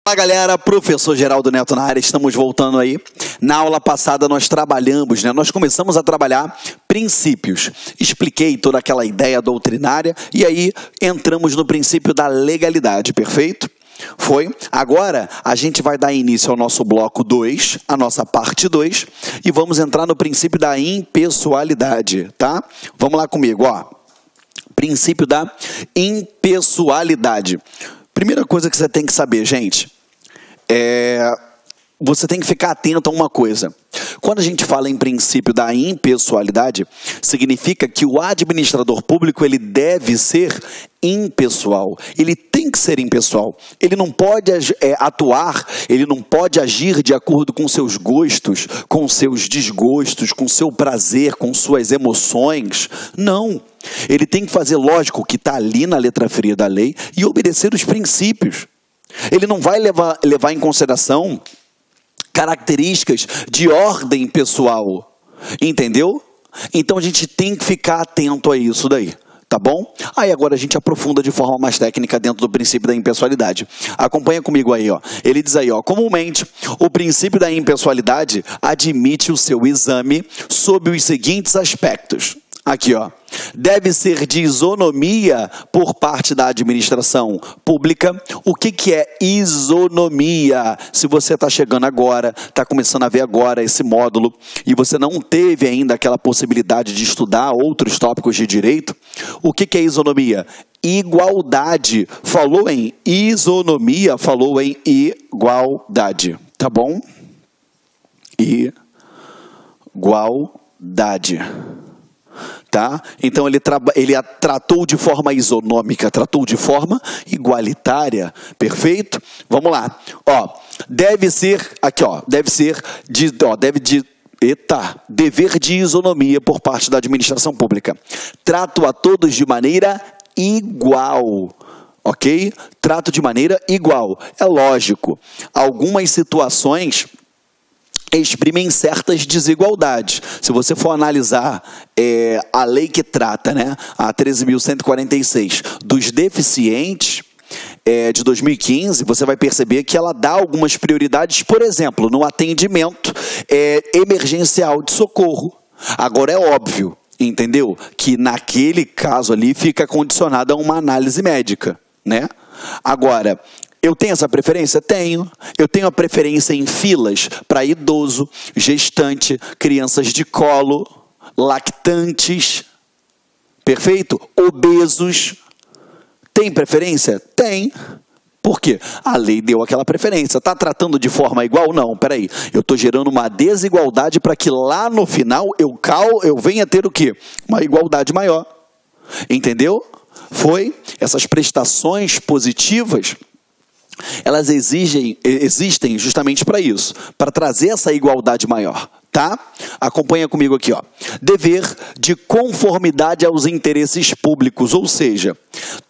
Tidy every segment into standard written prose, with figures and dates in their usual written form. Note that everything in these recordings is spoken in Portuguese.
Fala galera, professor Geraldo Neto na área, estamos voltando aí. Na aula passada nós trabalhamos, nós começamos a trabalhar princípios. Expliquei toda aquela ideia doutrinária e aí entramos no princípio da legalidade, perfeito? Foi? Agora a gente vai dar início ao nosso bloco 2, a nossa parte 2, e vamos entrar no princípio da impessoalidade, tá? Vamos lá comigo, ó. Princípio da impessoalidade. Primeira coisa que você tem que saber, gente, você tem que ficar atento a uma coisa. Quando a gente fala em princípio da impessoalidade, significa que o administrador público ele deve ser impessoal. Ele tem que ser impessoal. Ele não pode atuar, ele não pode agir de acordo com seus gostos, com seus desgostos, com seu prazer, com suas emoções. Não. Ele tem que fazer, lógico, o que está ali na letra fria da lei e obedecer os princípios. Ele não vai levar em consideração características de ordem pessoal, entendeu? Então a gente tem que ficar atento a isso daí, tá bom? Aí agora a gente aprofunda de forma mais técnica dentro do princípio da impessoalidade. Acompanha comigo aí, ó. Ele diz aí, ó, comumente, o princípio da impessoalidade admite o seu exame sob os seguintes aspectos. Aqui, ó. Deve ser de isonomia por parte da administração pública. O que é isonomia? Se você está chegando agora, está começando a ver agora esse módulo e você não teve ainda aquela possibilidade de estudar outros tópicos de direito, o que é isonomia? Igualdade. Falou em isonomia, falou em igualdade. Tá bom? Igualdade. Tá? Então ele tratou de forma isonômica, tratou de forma igualitária, perfeito? Vamos lá, ó, dever de isonomia por parte da administração pública. Trato a todos de maneira igual. Ok? Trato de maneira igual. É lógico, algumas situações exprimem certas desigualdades. Se você for analisar a lei que trata, a 13.146, dos deficientes de 2015, você vai perceber que ela dá algumas prioridades, por exemplo, no atendimento emergencial de socorro. Agora é óbvio, entendeu? Que naquele caso ali fica condicionado a uma análise médica, né? Agora, eu tenho essa preferência? Tenho. Eu tenho a preferência em filas para idoso, gestante, crianças de colo, lactantes, perfeito? Obesos. Tem preferência? Tem. Por quê? A lei deu aquela preferência. Está tratando de forma igual? Não, peraí. Eu estou gerando uma desigualdade para que lá no final eu venha ter o quê? Uma igualdade maior. Entendeu? Foi essas prestações positivas. Elas existem justamente para isso, para trazer essa igualdade maior, tá? Acompanha comigo aqui, ó. Dever de conformidade aos interesses públicos, ou seja,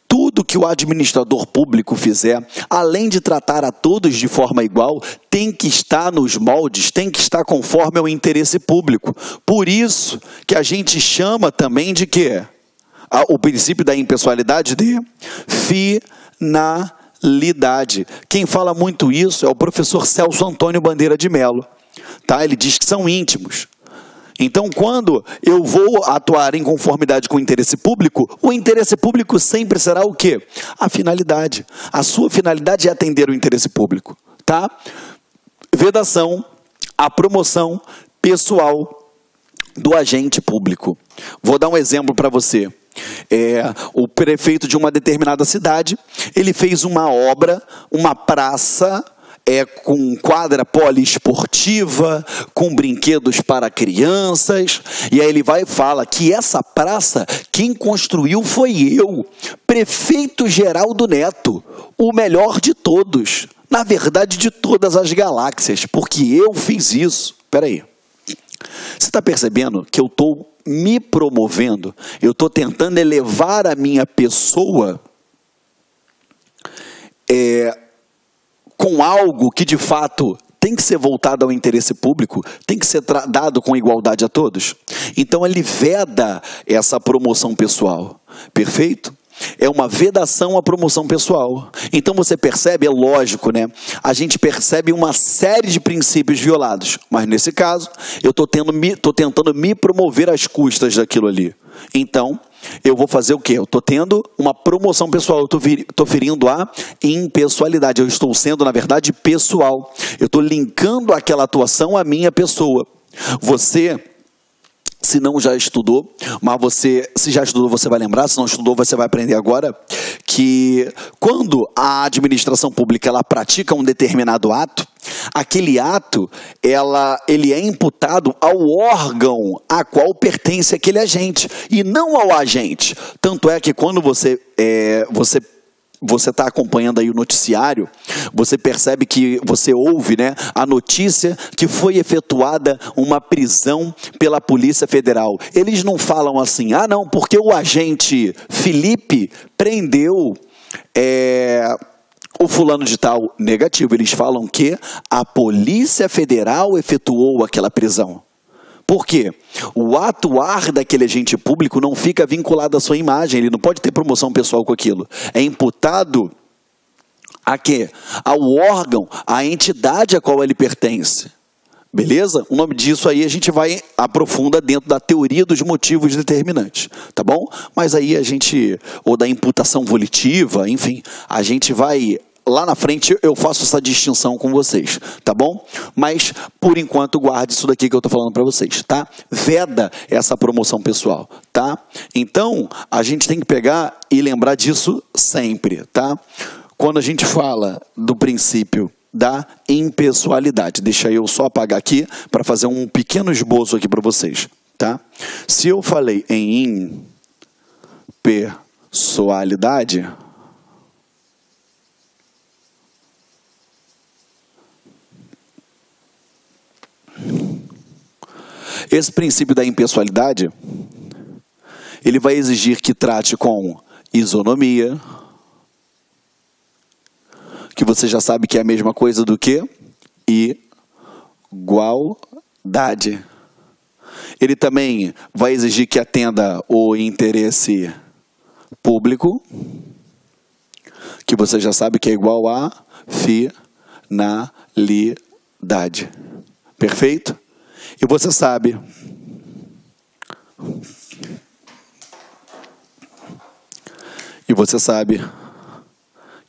tudo que o administrador público fizer, além de tratar a todos de forma igual, tem que estar nos moldes, tem que estar conforme ao interesse público. Por isso que a gente chama também de quê? O princípio da impessoalidade de finalidade. Quem fala muito isso é o professor Celso Antônio Bandeira de Mello. Tá? Ele diz que são íntimos. Então, quando eu vou atuar em conformidade com o interesse público sempre será o quê? A finalidade. A sua finalidade é atender o interesse público. Tá? Vedação, a promoção pessoal do agente público. Vou dar um exemplo para você. O prefeito de uma determinada cidade, ele fez uma obra, uma praça, com quadra poliesportiva, com brinquedos para crianças, e aí ele vai e fala que essa praça, quem construiu foi eu, prefeito Geraldo Neto, o melhor de todos, na verdade de todas as galáxias, porque eu fiz isso. Peraí, você está percebendo que eu estou me promovendo, eu estou tentando elevar a minha pessoa com algo que de fato tem que ser voltado ao interesse público, tem que ser dado com igualdade a todos. Então ele veda essa promoção pessoal, perfeito? é uma vedação à promoção pessoal. Então você percebe, é lógico, né? A gente percebe uma série de princípios violados, mas nesse caso, eu estou tentando me promover às custas daquilo ali. Então, eu vou fazer o quê? Eu estou tendo uma promoção pessoal, eu estou ferindo a impessoalidade, eu estou sendo, na verdade, pessoal. Eu estou linkando aquela atuação à minha pessoa. Você, se não já estudou, mas se já estudou, você vai lembrar, se não estudou, você vai aprender agora, que quando a administração pública ela pratica um determinado ato, aquele ato ele é imputado ao órgão a qual pertence aquele agente, e não ao agente. Tanto é que quando você está acompanhando aí o noticiário, você percebe que você ouve, né, a notícia que foi efetuada uma prisão pela Polícia Federal. Eles não falam assim, ah não, porque o agente Felipe prendeu o fulano de tal. Negativo, eles falam que a Polícia Federal efetuou aquela prisão. Por quê? O atuar daquele agente público não fica vinculado à sua imagem, ele não pode ter promoção pessoal com aquilo. É imputado a quê? Ao órgão, à entidade a qual ele pertence. Beleza? O nome disso aí a gente vai aprofunda dentro da teoria dos motivos determinantes, tá bom? Mas aí ou da imputação volitiva, enfim, a gente vai... Lá na frente eu faço essa distinção com vocês, tá bom? Mas, por enquanto, guarde isso daqui que eu tô falando para vocês, tá? Veda essa promoção pessoal, tá? Então, a gente tem que pegar e lembrar disso sempre, tá? Quando a gente fala do princípio da impessoalidade, deixa eu só apagar aqui para fazer um pequeno esboço aqui para vocês, tá? Se eu falei em impessoalidade... Esse princípio da impessoalidade, ele vai exigir que trate com isonomia, que você já sabe que é a mesma coisa do que igualdade. Ele também vai exigir que atenda o interesse público, que você já sabe que é igual a finalidade. Perfeito? E você sabe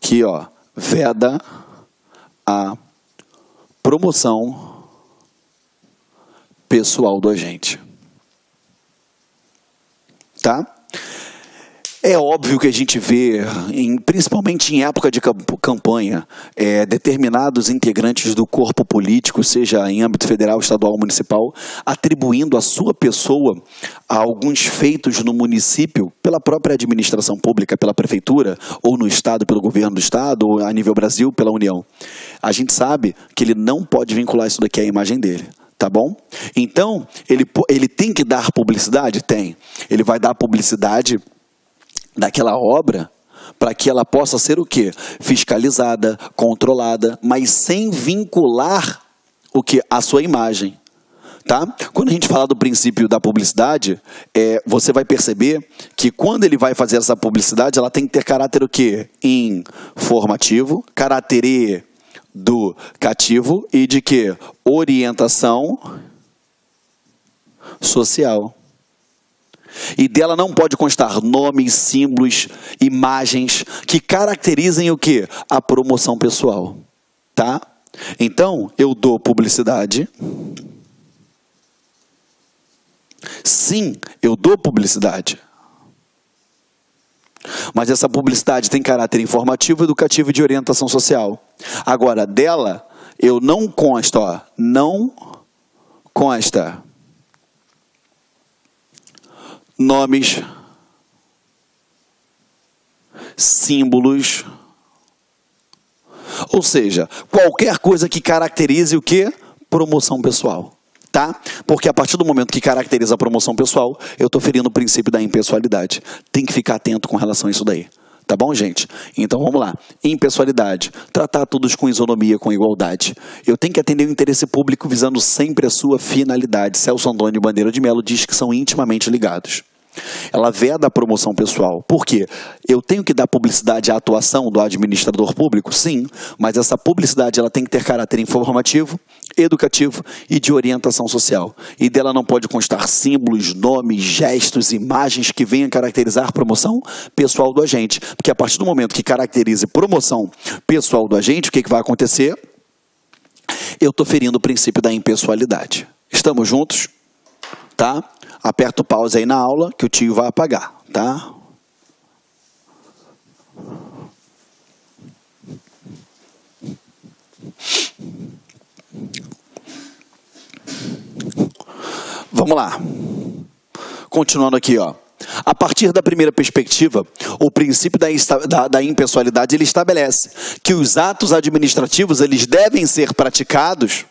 que, ó, veda a promoção pessoal do agente. Tá? É óbvio que a gente vê, principalmente em época de campanha, determinados integrantes do corpo político, seja em âmbito federal, estadual ou municipal, atribuindo a sua pessoa a alguns feitos no município pela própria administração pública, pela prefeitura, ou no estado, pelo governo do estado, ou a nível Brasil, pela União. A gente sabe que ele não pode vincular isso daqui à imagem dele. Tá bom? Então, ele tem que dar publicidade? Tem. Ele vai dar publicidade daquela obra para que ela possa ser o quê? Fiscalizada, controlada, mas sem vincular o quê? A sua imagem. Tá? Quando a gente fala do princípio da publicidade, você vai perceber que quando ele vai fazer essa publicidade, ela tem que ter caráter o quê? Informativo, caráter educativo e de quê? Orientação social. E dela não pode constar nomes, símbolos, imagens que caracterizem o quê? A promoção pessoal. Tá? Então, eu dou publicidade. Sim, eu dou publicidade. Mas essa publicidade tem caráter informativo, educativo e de orientação social. Agora, dela, eu não consta, ó, não consta nomes, símbolos, ou seja, qualquer coisa que caracterize o quê? Promoção pessoal. Tá? Porque a partir do momento que caracteriza a promoção pessoal, eu estou ferindo o princípio da impessoalidade. Tem que ficar atento com relação a isso daí. Tá bom, gente? Então vamos lá. Impessoalidade. Tratar todos com isonomia, com igualdade. Eu tenho que atender o interesse público visando sempre a sua finalidade. Celso Antônio Bandeira de Melo diz que são intimamente ligados. Ela veda a promoção pessoal. Por quê? Eu tenho que dar publicidade à atuação do administrador público? Sim, mas essa publicidade ela tem que ter caráter informativo, educativo e de orientação social. E dela não pode constar símbolos, nomes, gestos, imagens que venham caracterizar a promoção pessoal do agente. Porque a partir do momento que caracterize promoção pessoal do agente, o que vai acontecer? Eu estou ferindo o princípio da impessoalidade. Estamos juntos? Tá? Aperta o pause aí na aula que o tio vai apagar, tá? Vamos lá. Continuando aqui, ó. A partir da primeira perspectiva, o princípio da impessoalidade ele estabelece que os atos administrativos eles devem ser praticados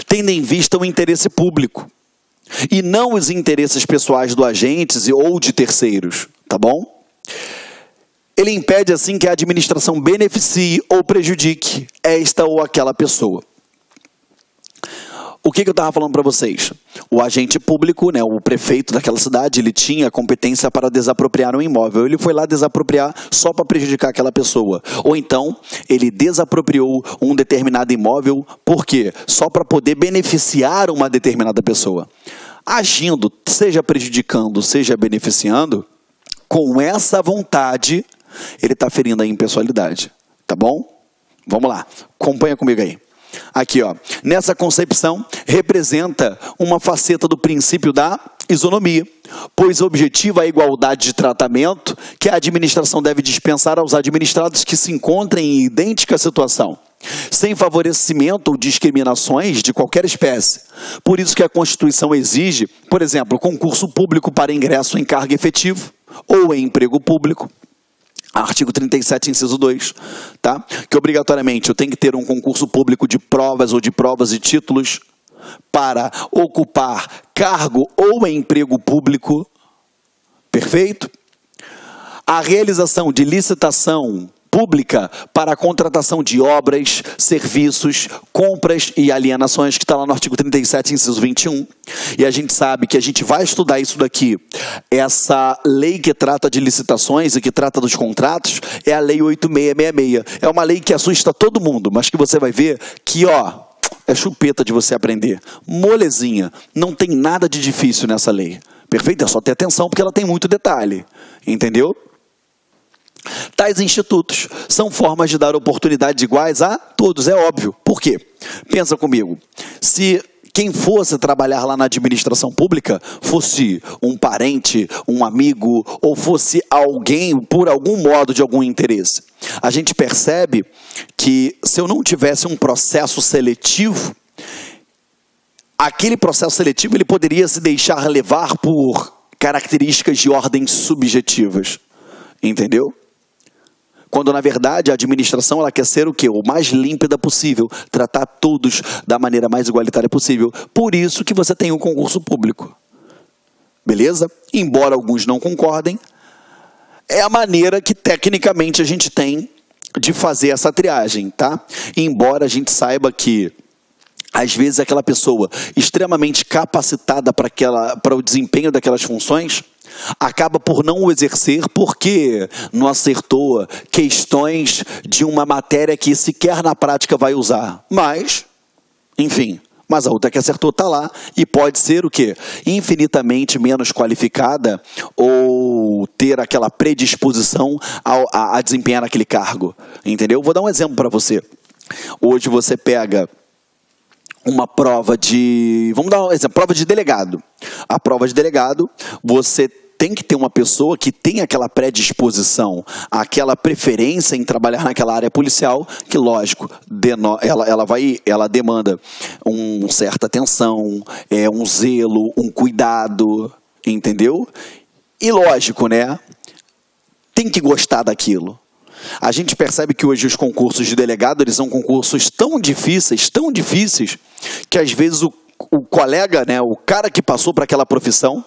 tendo em vista o interesse público e não os interesses pessoais do agente ou de terceiros, tá bom? Ele impede assim que a administração beneficie ou prejudique esta ou aquela pessoa. O que eu estava falando para vocês? O agente público, né, o prefeito daquela cidade, ele tinha competência para desapropriar um imóvel. Ele foi lá desapropriar só para prejudicar aquela pessoa. Ou então, ele desapropriou um determinado imóvel, por quê? Só para poder beneficiar uma determinada pessoa. Agindo, seja prejudicando, seja beneficiando, com essa vontade, ele está ferindo a impessoalidade. Tá bom? Vamos lá, acompanha comigo aí. Aqui, ó, nessa concepção, representa uma faceta do princípio da isonomia, pois objetiva a igualdade de tratamento que a administração deve dispensar aos administrados que se encontrem em idêntica situação, sem favorecimento ou discriminações de qualquer espécie. Por isso que a Constituição exige, por exemplo, concurso público para ingresso em cargo efetivo ou em emprego público. Artigo 37, inciso 2, tá? Que obrigatoriamente eu tenho que ter um concurso público de provas ou de provas e títulos para ocupar cargo ou emprego público, perfeito? A realização de licitação pública para a contratação de obras, serviços, compras e alienações, que está lá no artigo 37, inciso 21. E a gente sabe que a gente vai estudar isso daqui. Essa lei que trata de licitações e que trata dos contratos é a Lei 8666. É uma lei que assusta todo mundo, mas que você vai ver que, ó, é chupeta de você aprender. Molezinha. Não tem nada de difícil nessa lei. Perfeito? É só ter atenção porque ela tem muito detalhe. Entendeu? Tais institutos são formas de dar oportunidades iguais a todos, é óbvio. Por quê? Pensa comigo. Se quem fosse trabalhar lá na administração pública fosse um parente, um amigo, ou fosse alguém por algum modo de algum interesse, a gente percebe que se eu não tivesse um processo seletivo, aquele processo seletivo ele poderia se deixar levar por características de ordem subjetivas. Entendeu? Quando, na verdade, a administração ela quer ser o quê? O mais límpida possível. Tratar todos da maneira mais igualitária possível. Por isso que você tem um concurso público. Beleza? Embora alguns não concordem, é a maneira que, tecnicamente, a gente tem de fazer essa triagem, tá? Embora a gente saiba que, às vezes, aquela pessoa extremamente capacitada para o desempenho daquelas funções acaba por não o exercer porque não acertou questões de uma matéria que sequer na prática vai usar. Mas, enfim, mas a outra que acertou está lá e pode ser o quê? Infinitamente menos qualificada ou ter aquela predisposição a desempenhar aquele cargo. Entendeu? Vou dar um exemplo para você. Hoje você pega uma prova de... Vamos dar um exemplo, prova de delegado. A prova de delegado, você tem que ter uma pessoa que tem aquela predisposição, aquela preferência em trabalhar naquela área policial, que, lógico, ela demanda uma certa atenção, um zelo, um cuidado, entendeu? E, lógico, né? Tem que gostar daquilo. A gente percebe que hoje os concursos de delegado, eles são concursos tão difíceis, que às vezes o colega, né, o cara que passou para aquela profissão,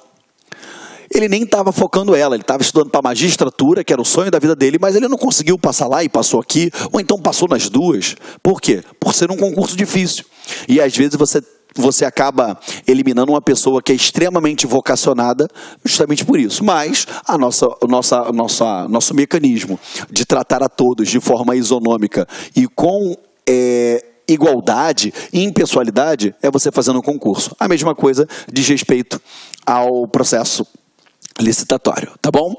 ele nem estava focando ela, ele estava estudando para magistratura, que era o sonho da vida dele, mas ele não conseguiu passar lá e passou aqui, ou então passou nas duas. Por quê? Por ser um concurso difícil. E às vezes você você acaba eliminando uma pessoa que é extremamente vocacionada justamente por isso. Mas nosso mecanismo de tratar a todos de forma isonômica e com igualdade e impessoalidade é você fazendo um concurso. A mesma coisa diz respeito ao processo licitatório, tá bom?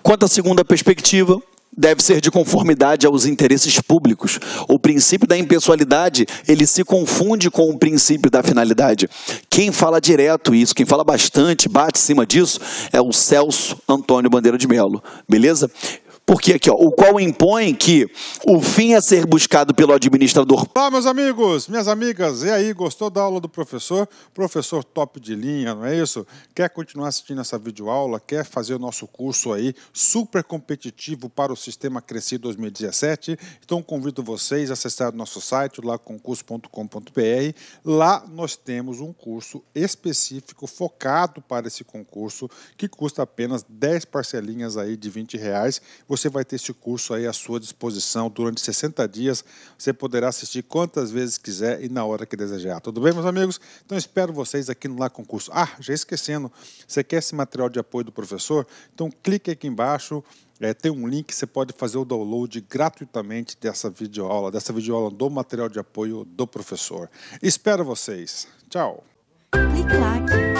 Quanto à segunda perspectiva, deve ser de conformidade aos interesses públicos. O princípio da impessoalidade, ele se confunde com o princípio da finalidade. Quem fala direto isso, quem fala bastante, bate em cima disso, é o Celso Antônio Bandeira de Melo, beleza? Porque aqui, ó, o qual impõe que o fim a ser buscado pelo administrador... Olá, meus amigos, minhas amigas, e aí, gostou da aula do professor? Professor top de linha, não é isso? Quer continuar assistindo essa videoaula? Quer fazer o nosso curso aí, super competitivo para o Sistema Cresci 2017? Então, convido vocês a acessar o nosso site, lá concurso.com.br. Lá nós temos um curso específico, focado para esse concurso, que custa apenas 10 parcelinhas aí de R$20. Você vai ter esse curso aí à sua disposição durante 60 dias. Você poderá assistir quantas vezes quiser e na hora que desejar. Tudo bem, meus amigos? Então, espero vocês aqui no Lá Concurso. Ah, já esquecendo, você quer esse material de apoio do professor? Então, clique aqui embaixo. Tem um link, você pode fazer o download gratuitamente dessa videoaula do material de apoio do professor. Espero vocês. Tchau. Clique lá.